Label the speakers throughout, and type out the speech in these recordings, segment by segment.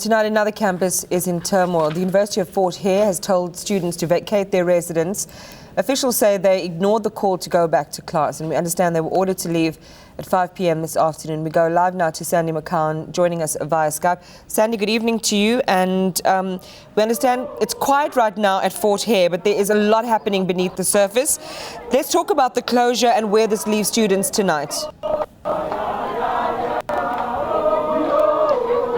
Speaker 1: tonight, another campus is in turmoil. The University of Fort Hare has told students to vacate their residence. Officials say they ignored the call to go back to class, and we understand they were ordered to leave at 5 p.m. this afternoon. We go live now to Sandy McCown, joining us via Skype. Sandy, good evening to you. And we understand it's quiet right now at Fort Hare, but there is a lot happening beneath the surface. Let's talk about the closure and where this leaves students tonight.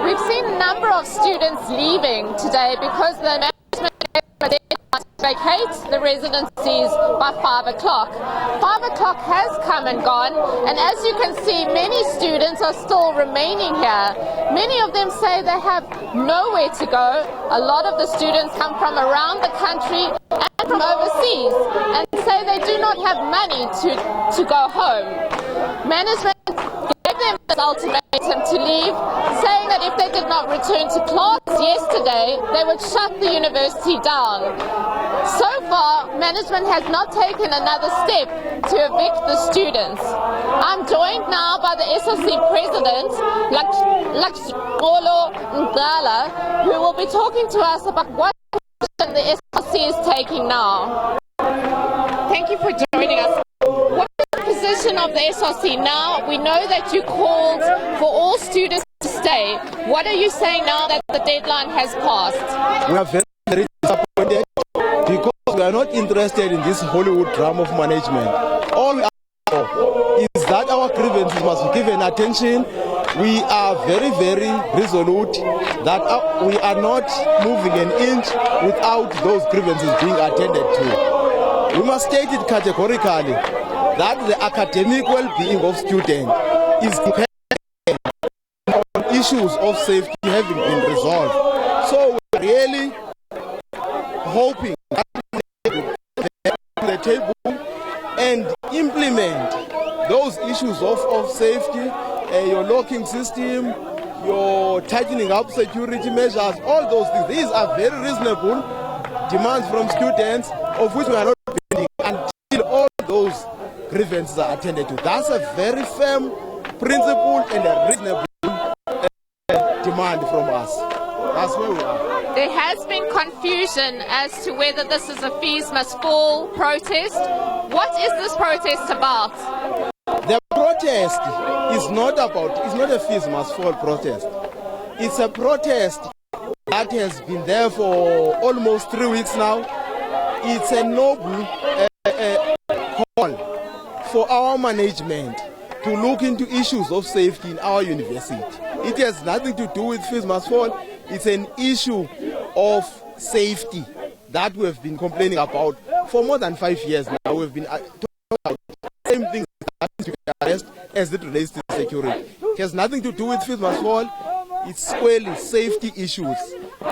Speaker 2: We've seen a number of students leaving today because the management gave a deadline to vacate the residencies by 5 o'clock. 5 o'clock has come and gone, and as you can see, many students are still remaining here. Many of them say they have nowhere to go. A lot of the students come from around the country and from overseas and say they do not have money to go home. Management gave them this ultimatum to leave, saying that if they did not return to class yesterday, they would shut the university down. So far, management has not taken another step to evict the students. I'm joined now by the SRC president, Laxolo Ngala, who will be talking to us about what position the SRC is taking now. Thank you for joining us. What is the position of the SRC now? We know that you called for all students to stay. What are you saying now that the deadline has passed?
Speaker 3: We are very disappointed because we are not interested in this Hollywood drama of management. All we ask for is that our grievances must be given attention. We are very, very resolute that we are not moving an inch without those grievances being attended to. We must state it categorically that the academic well-being of students is dependent on issues of safety having been resolved. So we're really hoping that we to the table and implement those issues of safety, your locking system, your tightening up security measures, all those things. These are very reasonable demands from students, of which we are not bending until all those grievances are attended to. That's a very firm principle and a reasonable demand from us. That's where we are.
Speaker 2: There has been confusion as to whether this is a fees must fall protest. What is this protest about?
Speaker 3: The protest is not a fees must fall protest. It's a protest that has been there for almost 3 weeks now. It's a noble call for our management to look into issues of safety in our university. It has nothing to do with fees must fall. It's an issue of safety that we have been complaining about for more than 5 years now. We've been talking about the same things as it relates to security. It has nothing to do with fees must fall. It's squarely safety issues.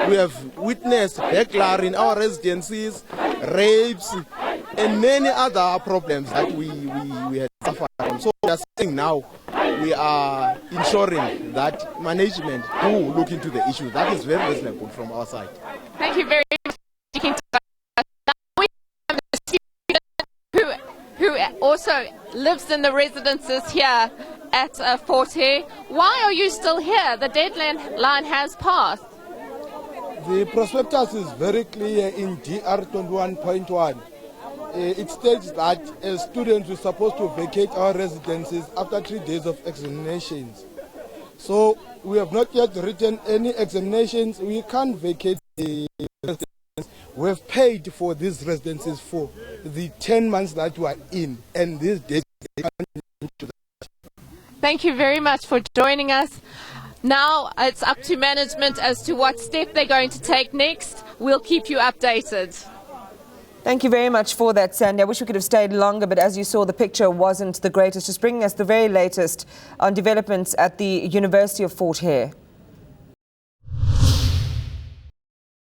Speaker 3: We have witnessed burglary in our residencies, rapes, and many other problems that we had suffered from. So we are saying now we are ensuring that management do look into the issue. That is very reasonable from our side.
Speaker 2: Thank you very much for speaking to us. Now we have a student who also lives in the residences here at Fort Hare. Why are you still here? The deadline has passed.
Speaker 4: The prospectus is very clear in DR 21.1. It states that students are supposed to vacate our residences after 3 days of examinations. So we have not yet written any examinations. We can't vacate the residences. We have paid for these residences for the 10 months that we are in, and this date.
Speaker 2: Thank you very much for joining us. Now it's up to management as to what step they're going to take next. We'll keep you updated.
Speaker 1: Thank you very much for that, Sandy. I wish we could have stayed longer, but as you saw, the picture wasn't the greatest. Just bringing us the very latest on developments at the University of Fort Hare.